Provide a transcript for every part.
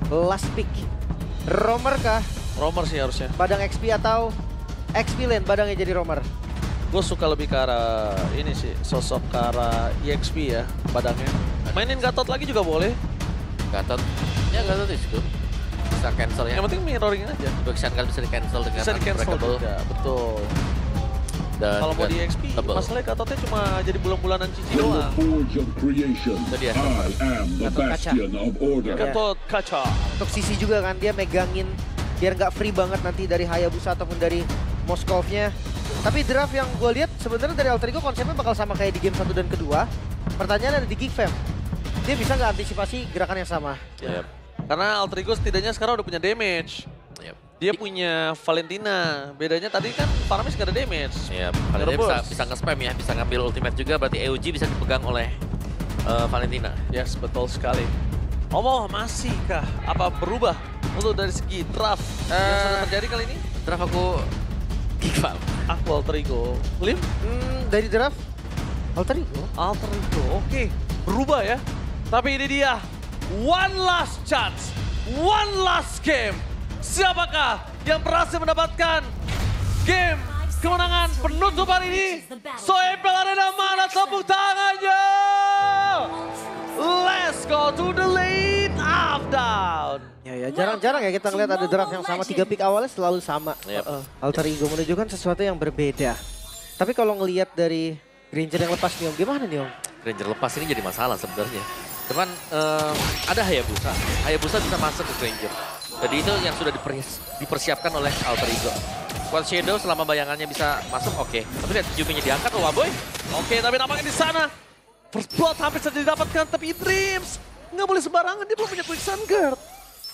last pick. Romer kah? Romer sih harusnya. Badang XP atau XP lane Badangnya jadi Romer? Gue suka lebih ke arah ini sih, sosok ke arah EXP ya, Badangnya. Mainin Gatot lagi juga boleh. Gatot, ya Gatot itu bisa cancel ya. Yang penting mirroring aja. Backshot kan bisa di cancel dengan Bisa di-cancel unbreakable. juga, betul. Dan Kalau mau di EXP, double. masalahnya Gatotnya cuma jadi bulan-bulanan cici In the doang. forge of creation, Jadi ya. I am the Gatot kaca. bastion of order. Gatot kaca. Untuk sisi juga kan dia megangin biar nggak free banget nanti dari Hayabusa ataupun dari Moskovnya. Tapi draft yang gue lihat sebenarnya dari Alter Ego konsepnya bakal sama kayak di game 1 dan kedua. Pertanyaannya ada di Geek Fam. Dia bisa nggak antisipasi gerakan yang sama? Yep. Karena Alter Ego setidaknya sekarang udah punya damage. Yep. Dia punya Valentina. Bedanya tadi kan Paramis gak ada damage. Ya, Valentina Terus. bisa nge-spam ya, bisa ngambil ultimate juga, berarti EOG bisa dipegang oleh Valentina. Yes, betul sekali. Oh, masihkah? Apa berubah untuk dari segi draft yang sudah terjadi kali ini? Draft aku Geekfam. Aku Alter Ego. Lim? Dari draft Alter Ego. Alter Ego, oke. Berubah ya. Tapi ini dia. One last chance. One last game. Siapakah yang berhasil mendapatkan game kemenangan penutup hari ini? Soebel Arena, mana tepuk tangannya? Let's go to the lane up down. Ya jarang-jarang ya kita ngeliat ada draft yang sama 3 pick awalnya selalu sama. Yep. Alter Ego menunjukkan sesuatu yang berbeda. Tapi kalau ngelihat dari Granger yang lepas nih Om, gimana nih Om? Granger lepas ini jadi masalah sebenarnya. Cuman ada Hayabusa. Hayabusa bisa masuk ke Granger. Jadi itu yang sudah dipersiapkan oleh Alter Ego. Quad Shadow selama bayangannya bisa masuk oke. Tapi lihat Juminya diangkat, wah boy. Oke, tapi nampaknya di sana first blood hampir saja didapatkan, tapi Dreams nggak boleh sembarangan, dia belum punya quick sun guard.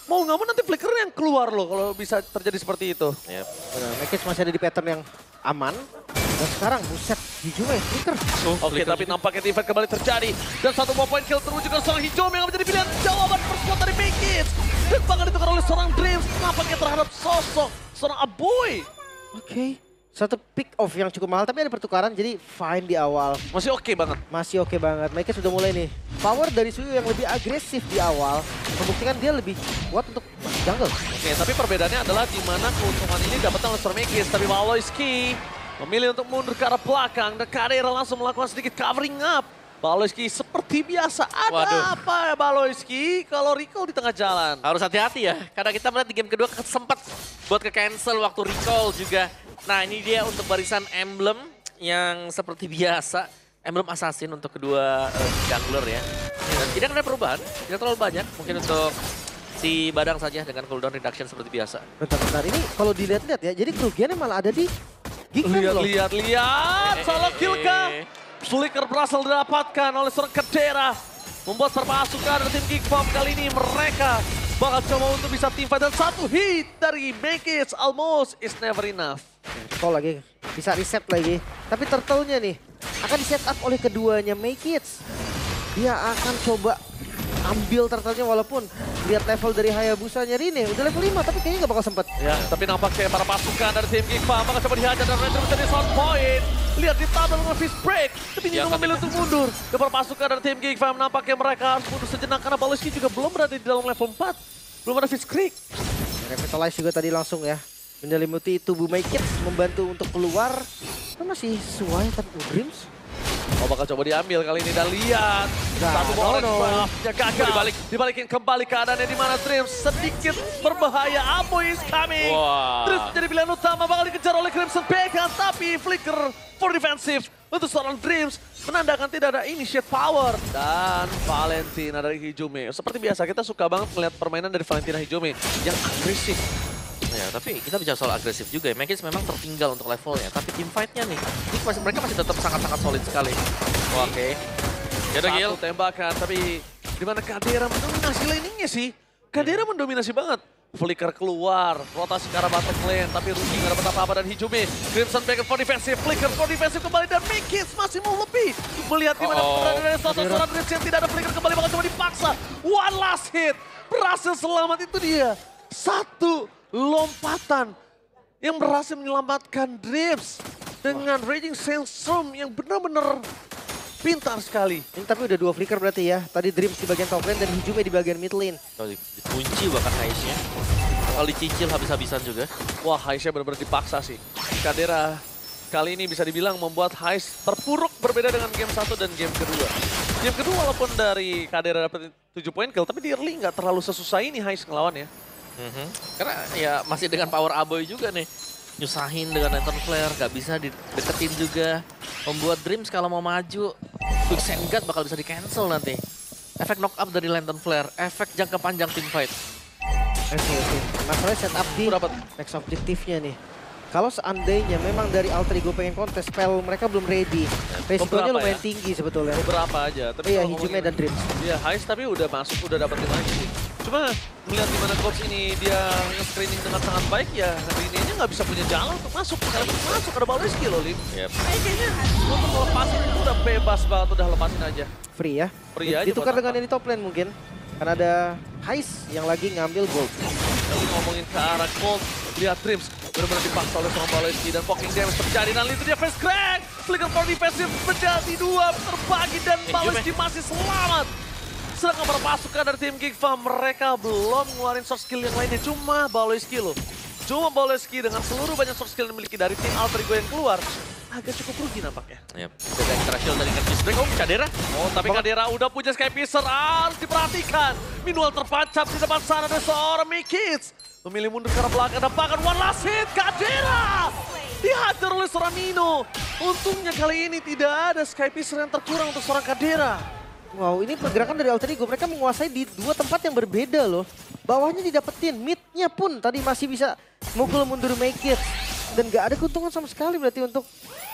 Mau nggak mau nanti flicker yang keluar loh kalau bisa terjadi seperti itu. Yep. Nah, Mekis masih ada di pattern yang aman. Dan sekarang buset, Hijau flicker. Oke, tapi nampaknya event kembali terjadi. Dan satu more point kill terwujud ke seorang Hijau yang menjadi pilihan jawaban first blood dari Mekis. Dan bahkan ditukar oleh seorang Dreams, nampaknya terhadap sosok seorang Aboy. Oke. Satu pick off yang cukup mahal, tapi ada pertukaran jadi fine di awal. Masih oke banget. Masih oke banget. Mekis sudah mulai nih. Power dari Suyu yang lebih agresif di awal. Membuktikan dia lebih kuat untuk jungle. Oke, tapi perbedaannya adalah di mana keuntungan ini dapatkan oleh seorang Mekis. Tapi Baloyski memilih untuk mundur ke arah belakang dan Kadera langsung melakukan sedikit covering up. Baloyski seperti biasa. Ada Waduh. apa ya Baloyski kalau recall di tengah jalan? Harus hati-hati ya, karena kita melihat di game kedua sempat buat ke cancel waktu recall juga. Nah ini dia untuk barisan emblem yang seperti biasa. Emblem assassin untuk kedua jungler ya. Dan tidak ada perubahan, tidak terlalu banyak. Mungkin untuk si Badang saja dengan cooldown reduction seperti biasa. Bentar-bentar ini kalau dilihat-lihat ya, jadi kerugiannya malah ada di Geek Fam loh. Lihat. Salah kill kah? Flicker berhasil didapatkan oleh seorang Kadera. Membuat pasukan dari tim Geek Fam kali ini mereka bakal coba untuk bisa team fight dan satu hit dari Mekis almost is never enough. Kau lagi bisa reset lagi. Tapi turtle-nya nih akan di set up oleh keduanya Mekis. Dia akan coba ambil turtle-nya walaupun lihat level dari Hayabusa-nya Rine udah level 5 tapi kayaknya gak bakal sempet. Ya, tapi nampaknya para pasukan dari tim Geek Fam bakal coba dihajar dan Ranger menjadi sound point. Lihat ditabel dengan fist break, tapi Nino memilih untuk mundur. Dan para pasukan dari tim Geek Fam nampaknya mereka harus mundur sejenak karena Baloyski juga belum berada di dalam level 4. Belum ada fist creek. Revitalize juga tadi langsung ya menyelimuti tubuh Mekis membantu untuk keluar. Itu masih sesuai tapi Dreams. Oh, bakal coba diambil kali ini dan lihat. Satu bola buff-nya gagal. Dibalikin kembali keadaannya di mana Dreams sedikit berbahaya. Aboy is coming. Wah. Dreams menjadi pilihan utama bakal dikejar oleh Crimson Pegasus. Tapi flicker for defensive untuk seorang Dreams menandakan tidak ada initiate power. Dan Valentina dari Hijome. Seperti biasa kita suka banget melihat permainan dari Valentina Hijome yang agresif. Ya, tapi kita bicara soal agresif juga ya. Mekis memang tertinggal untuk levelnya, tapi team fight-nya nih, mereka masih tetap sangat-sangat solid sekali. Oke. Ya udah Gil. Satu tembakan, tapi di mana Kadera mendominasi laningnya sih. Kadera mendominasi banget. Flicker keluar, rotasi ke arah bottom lane, tapi Ruki nggak dapat apa-apa dan Hijome. Crimson Pegasus for defensive, Flicker for defensive kembali dan Mekis masih mau lebih. Melihat di mana peran dari sosok-sosok Dreams yang tidak ada Flicker kembali bakal coba dipaksa. One last hit, berhasil selamat itu dia. Satu lompatan yang berhasil menyelamatkan Dreams dengan Raging Sandstorm yang benar-benar Pintar sekali. Ini tapi udah 2 flicker berarti ya. Tadi Dreams di bagian top lane dan Hijume di bagian mid lane. Dikunci bahkan Heist-nya. Kalau dicicil habis-habisan juga. Wah, Heist-nya benar-benar dipaksa sih. Kadera kali ini bisa dibilang membuat Heist terpuruk berbeda dengan game 1 dan game kedua. Game kedua walaupun dari Kadera dapat 7 poin kill, tapi di early nggak terlalu sesusah ini Heist ngelawan ya. Karena ya masih dengan power Aboy juga nih. Nyusahin dengan Lantern Flare, nggak bisa dideketin juga. Membuat Dreams kalau mau maju, Quick Sand Guard bakal bisa di-cancel nanti. Efek knock up dari Lantern Flare, efek jangka panjang team fight. Oke. Masalahnya setup di Dapat. next objektifnya nih. Kalau seandainya memang dari Alter Ego pengen kontes, spell mereka belum ready. Resikonya Beberapa lumayan ya? tinggi sebetulnya. Beberapa aja. Tapi Iya, kalau Hijume ngomongin- dan Dreams. Iya, Heist tapi udah masuk, udah dapetin lagi sih. Cuma melihat gimana coach ini dia nge-screening dengan sangat baik ya, Rini-nya nggak bisa punya jalan untuk masuk. Kalau masuk ada Baloiski loh, Lim. Kayaknya untuk lepasin itu udah bebas banget, udah lepasin aja. Free ya. Free aja Ditukar buat dengan apa? yang di top lane mungkin. Karena ada Heist yang lagi ngambil gold. Tapi ngomongin ke arah Colt, lihat Dreams benar-benar dipaksa oleh seorang Baloiski dan poking damage terjadi. Dan itu dia face crack. Flicker for defensive menjadi 2 terbagi dan Baloiski masih selamat. Sedangkan para pasukan dari tim Geek Farm, mereka belum ngeluarin soft skill yang lainnya. Cuma Baloiski loh. Cuma Baloiski dengan seluruh banyak soft skill yang dimiliki dari tim Alter Ego yang keluar, agak cukup rugi nampaknya. Ada extra shield dari Nergis Break. Oh, Kadera. Oh, tapi Kadera udah punya Sky Piercer, harus diperhatikan. Minual terpancap di depan sana dari seorang Mikids. Memilih mundur ke arah belakang dan bahkan one last hit. Kadera dihajar oleh seorang Mino. Untungnya kali ini tidak ada Sky Piercer yang terkurang untuk seorang Kadera. Wow, ini pergerakan dari Alter Ego. Mereka menguasai di 2 tempat yang berbeda loh. Bawahnya didapetin, midnya pun tadi masih bisa mukul mundur make it. Dan gak ada keuntungan sama sekali berarti untuk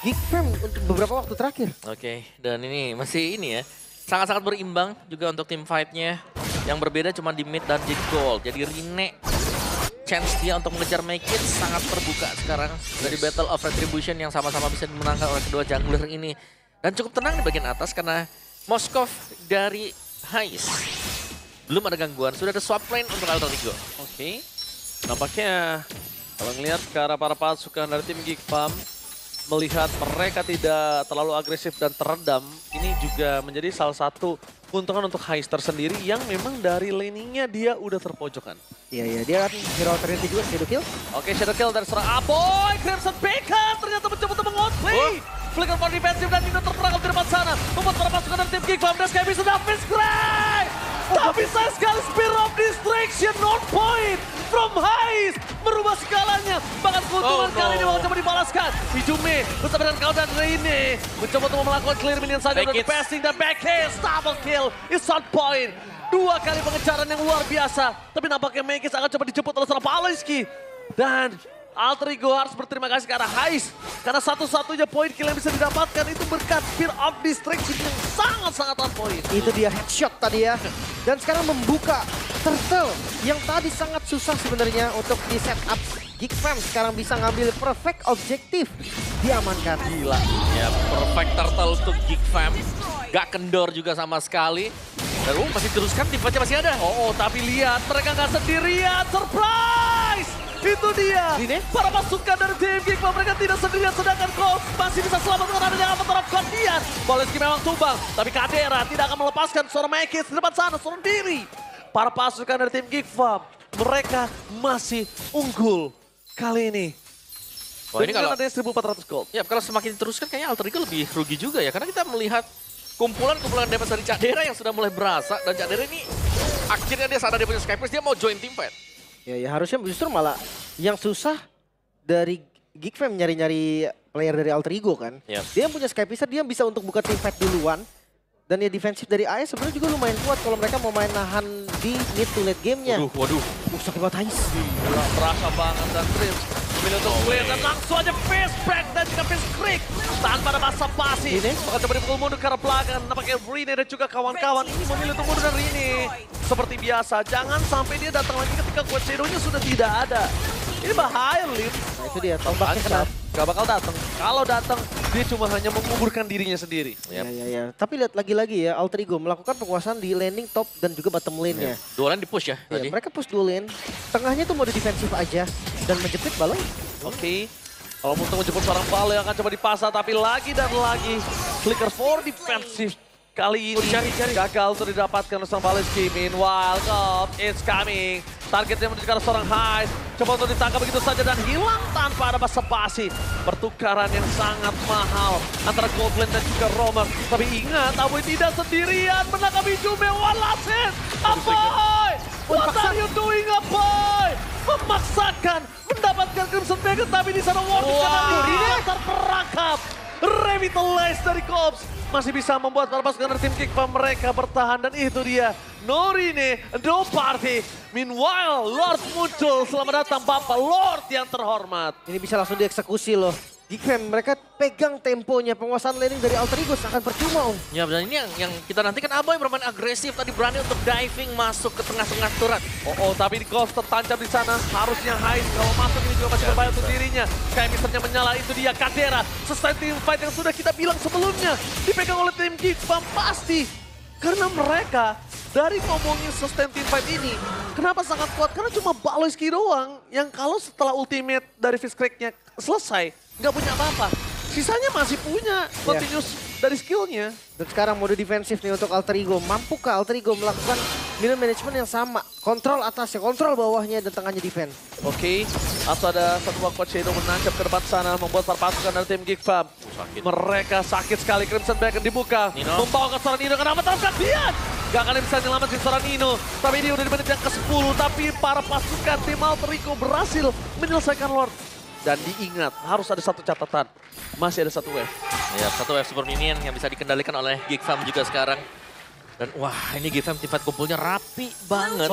Geek Fam untuk beberapa waktu terakhir. Oke, dan ini masih ini ya. Sangat-sangat berimbang juga untuk tim fight-nya. Yang berbeda cuma di mid dan di gold. Jadi Rine, chance dia untuk mengejar make it sangat terbuka sekarang. Dari Battle of Retribution yang sama-sama bisa dimenangkan oleh kedua jungler ini. Dan cukup tenang di bagian atas karena Moskov dari Heist. Belum ada gangguan, sudah ada swap lane untuk Alter Ego. Oke. Nampaknya kalau ngelihat ke arah para pasukan dari tim Geek Farm, melihat mereka tidak terlalu agresif dan teredam, ini juga menjadi salah satu keuntungan untuk Heist tersendiri yang memang dari laningnya dia udah terpojokan. Iya, dia kan hero alternatif juga, Shadow Kill. Oke, Shadow Kill dari seorang Aboy, Crimson Bacon ternyata mencoba untuk meng-outplay. Flicker for defensive dan Nino terperangkap di depan sana. Membuat para pasukan dari tim Geek Farm dan Sky bisa dapat Crack. Tapi sayang sekali Spear of Distraction on point from Heist. Merubah segalanya. Bahkan keuntungan kali ini bakal coba dibalaskan. Hijume bersama dengan Kau dan Reine mencoba untuk melakukan clear minion saja. Back Dan hits. passing dan back hits. Double kill. It's on point. 2 kali pengejaran yang luar biasa. Tapi nampaknya Megis akan coba dijemput oleh seorang Baloiski. Dan Alter Ego harus berterima kasih ke arah Heist. Karena satu-satunya poin kill yang bisa didapatkan itu berkat Spear of Distraction yang sangat-sangat on point. Itu dia headshot tadi ya. Dan sekarang membuka Turtle yang tadi sangat susah sebenarnya untuk di setup. Geek Fam sekarang bisa ngambil perfect objektif. Diamankan. Gila. Ya, perfect turtle untuk Geek Fam. Gak kendor juga sama sekali. Dan masih teruskan, tipe-nya masih ada. Oh, tapi lihat mereka nggak sendirian. Surprise! Itu dia. Ini? Para pasukan dari tim Geek Farm mereka tidak sendirian. Sedangkan Colt masih bisa selamat dengan adanya Avatar of Guardian. Baloiski memang tumbang. Tapi Kadera tidak akan melepaskan seorang Mekis di depan sana. Seorang diri. Para pasukan dari tim Geek Farm, mereka masih unggul kali ini. Wah, ini Dengan kalau adanya 1.400 gold. ya kalau semakin diteruskan kayaknya Alter Ego lebih rugi juga ya. Karena kita melihat kumpulan-kumpulan damage dari Cadera yang sudah mulai berasa. Dan Cadera ini akhirnya dia sadar dia punya Sky Pierce, dia mau join team fight. Ya harusnya justru malah yang susah dari Geek Fam nyari-nyari player dari Alter Ego kan. Yep. Dia yang punya Sky Piercer, dia bisa untuk buka team fight duluan. Dan ya defensif dari AS sebenarnya juga lumayan kuat kalau mereka mau main nahan di mid to late game-nya. Waduh. Sakit banget Heist. Gila, berasa banget dan Dreams memilih untuk clear dan langsung aja face break dan juga face creek tanpa ada basa-basi. Ini? Bakal coba dipukul mundur ke arah belakang. Nampaknya Rine dan juga kawan-kawan ini memilih untuk mundur dari Rine. Seperti biasa, jangan sampai dia datang lagi ketika Quest Shadow-nya sudah tidak ada. Ini bahaya, Lim. Nah itu dia, tombaknya kena. Gak bakal datang. Kalau datang, dia cuma hanya menguburkan dirinya sendiri. Ya. Tapi lihat lagi-lagi ya, Alter Ego melakukan penguasaan di landing top dan juga bottom lane-nya. Dua lane di push ya Ya, tadi. mereka push dua lane, tengahnya tuh mode defensif aja dan menjepit balon. Oke. Kalau untuk menjemput seorang Balo yang akan coba dipasang, tapi lagi dan lagi Flicker for defensive kali ini gagal untuk didapatkan oleh Baleski. Meanwhile, Cops, it's coming. Targetnya menuju ke arah seorang Heist. Coba untuk ditangkap begitu saja dan hilang tanpa ada basa-basi. Pertukaran yang sangat mahal antara Goldblend dan juga Romer. Tapi ingat, Aboy tidak sendirian menangkap Hijume. One last hit. Aboy! What are you doing, Aboy? Memaksakan mendapatkan Crimson Dragon, tapi di sana Warning karena terperangkap. Revitalize dari Cops masih bisa membuat para pasukan dari tim Kickfam mereka bertahan, dan itu dia Norine, no party. Meanwhile, Lord muncul. Selamat datang Bapak Lord yang terhormat. Ini bisa langsung dieksekusi loh. Geekfam, mereka pegang temponya, penguasaan laning dari Alter Ego akan percuma, Om. Ya, dan ini yang kita nantikan. Aboy bermain agresif tadi, berani untuk diving masuk ke tengah-tengah turret. Tapi di Cops tertancap di sana. Harusnya Heist kalau masuk ini juga masih berbahaya untuk dirinya. Kayak misalnya menyala, itu dia Kadera. Selesai team fight yang sudah kita bilang sebelumnya. Dipegang oleh tim Geekfam pasti. Karena mereka dari ngomongin sustain team fight ini, kenapa sangat kuat? Karena cuma Baloyski doang yang kalau setelah ultimate dari Fishcrack-nya selesai, nggak punya apa-apa. Sisanya masih punya continuous dari skillnya. Dan sekarang mode defensif nih untuk Alter Ego. Mampukah Alter Ego melakukan minion management yang sama? Kontrol atasnya, kontrol bawahnya, dan tengahnya defense. Oke, atau ada satu buah Coach Shadow menancap ke depan sana, membuat para pasukan dari tim Geekfam. Mereka sakit sekali. Crimson Dragon dibuka, membawa ke seorang Nino. Kenapa tangkap dia? Gak akan bisa nyelamatin seorang Nino. Tapi dia udah di menit yang ke-10. Tapi para pasukan tim Alter Ego berhasil menyelesaikan Lord. Dan diingat, harus ada satu catatan. Masih ada satu wave. Ya, satu wave super minion yang bisa dikendalikan oleh Geekfam juga sekarang. Dan wah, ini Geekfam tim fight kumpulnya rapi banget.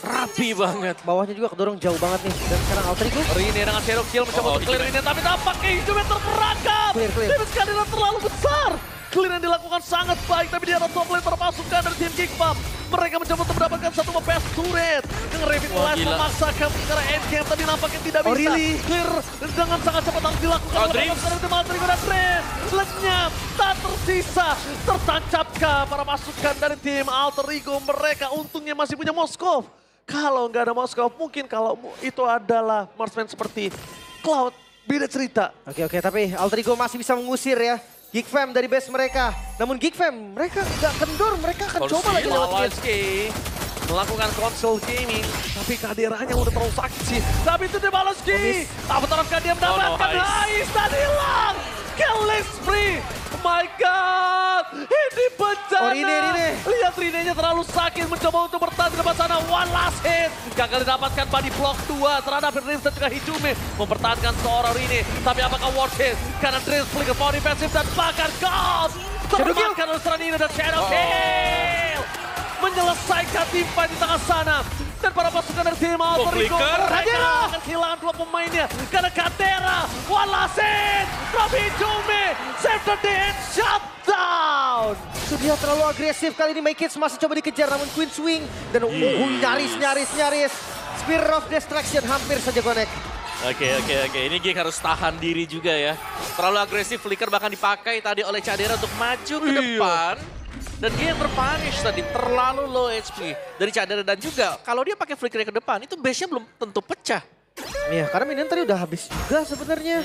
Rapi banget. Bawahnya juga kedorong jauh banget nih. Dan sekarang Alter Ego. Rine dengan Shadow Kill mencoba untuk clear Rine, tapi tampaknya Hijume terperangkap. Damage Kadera terlalu besar. Clear yang dilakukan sangat baik, tapi dia ada top lane para pasukan dari tim Geekfam. Mereka mencoba untuk mendapatkan satu best turret. Yang Revitalize memaksakan karena endgame tadi nampaknya tidak bisa. Clear dengan sangat cepat harus dilakukan oleh pasukan dari tim Alter Ego dan Dreams. Lenyap, tak tersisa. Tertancapkah para pasukan dari tim Alter Ego. Mereka untungnya masih punya Moskov. Kalau nggak ada Moskov, mungkin kalau itu adalah marksman seperti Cloud, beda cerita. Oke, tapi Alter Ego masih bisa mengusir ya Geekfam dari base mereka. Namun Geekfam, mereka nggak kendor, mereka akan coba lagi lewat Baloyski melakukan konsol gaming, tapi Kaderanya udah terlalu sakit sih. Tapi itu dia Baloyski. Apakah dia mendapatkan Heist dan hilang? Killing spree. Oh my god, ini bencana. Rine. Lihat Rine-nya terlalu sakit, mencoba untuk bertahan di depan sana. One last hit. Gagal didapatkan body block 2 terhadap Dreams dan juga Hijume. Mempertahankan seorang Rine. Tapi apakah worth it? Karena Dreams flicker for defensive dan bahkan Cops termakan oleh seorang Nino dan Shadow Kill. Menyelesaikan tim fight di tengah sana. Dan para pasukan dari tim Alter Ego mereka akan kehilangan 2 pemainnya. Karena Kadera, one last hit. Tapi Hijume save the day and shutdown. Itu dia terlalu agresif kali ini. Mykids masih coba dikejar namun Queen Swing. Dan nyaris. Spear of Destruction hampir saja connect. Oke. Ini Geek harus tahan diri juga ya. Terlalu agresif, Flicker bahkan dipakai tadi oleh Cadera untuk maju ke depan. Dan dia yang terpunish tadi, terlalu low HP dari Cadera. Dan juga kalau dia pakai Flicker ke depan, itu base-nya belum tentu pecah. Iya, karena minion tadi udah habis juga sebenarnya.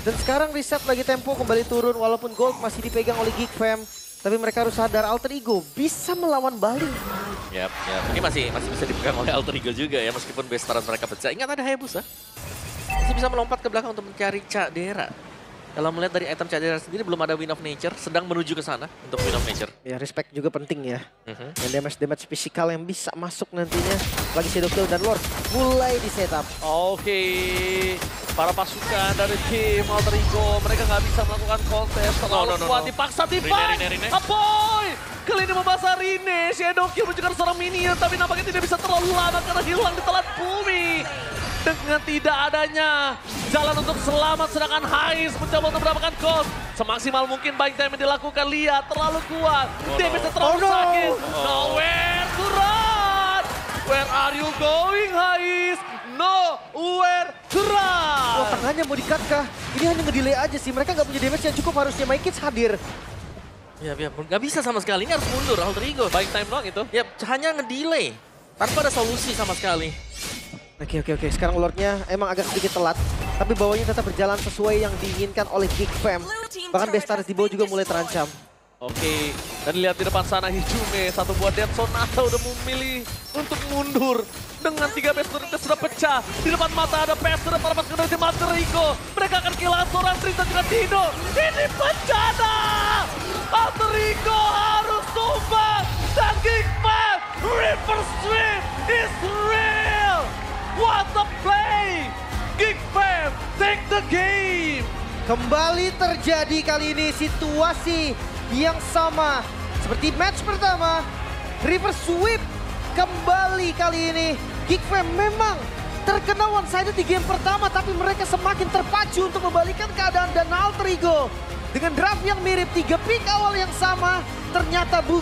Dan sekarang reset lagi tempo kembali turun walaupun gold masih dipegang oleh Geekfam. Tapi mereka harus sadar Alter Ego bisa melawan balik. Yap. Ini masih bisa dipegang oleh Alter Ego juga ya, meskipun base turret mereka pecah. Ingat ada Hayabusa. Masih bisa melompat ke belakang untuk mencari Cadera. Kalau melihat dari item Cadera sendiri belum ada Wind of Nature, sedang menuju ke sana untuk Wind of Nature. Ya, respect juga penting ya. Dan damage fisikal yang bisa masuk nantinya. Lagi Shadow Kill dan Lord mulai di setup. Oke, para pasukan dari tim Alter Ego, mereka nggak bisa melakukan kontes. Terlalu kuat, dipaksa tiba. Rine. Aboy! Kali ini membahas Rine, Shadow Kill menunjukkan seorang minion, tapi nampaknya tidak bisa terlalu lama karena hilang di telan bumi. Dengan tidak adanya jalan untuk selamat, sedangkan Heist mencoba untuk mendapatkan cost. Semaksimal mungkin buying time yang dilakukan, lihat terlalu kuat. Damage terlalu sakit. Nowhere to run. Where are you going, Heist? Nowhere to run. Wah, tengahnya mau di-cut kah? Ini hanya ngedelay aja sih. Mereka nggak punya damage yang cukup, harusnya Mykids hadir. Ya, nggak bisa sama sekali. Ini harus mundur Alter Ego. Buying time doang itu. Ya, hanya ngedelay. Tanpa ada solusi sama sekali. Oke. Sekarang Lordnya emang agak sedikit telat. Tapi bawahnya tetap berjalan sesuai yang diinginkan oleh Geek Fam. Bahkan Bestaris di bawah juga mulai terancam. Oke, dan lihat di depan sana Hijume, satu buat Dead Sonata udah memilih untuk mundur. Dengan 3 base turret sudah pecah. Di depan mata ada Pester, para pasukan dari Materiko. Mereka akan kehilangan seorang Tris dan juga Dino. Ini bencana! Materiko harus tumbang. Dan Geek Fam, River Sweep is real! What a play! Geek Fam, take the game! Kembali terjadi kali ini situasi yang sama seperti match pertama. River Sweep kembali kali ini. Geek Fam memang terkena one-sided di game pertama, tapi mereka semakin terpacu untuk membalikkan keadaan. Dan Alter Ego dengan draft yang mirip, 3 pick awal yang sama, ternyata bukan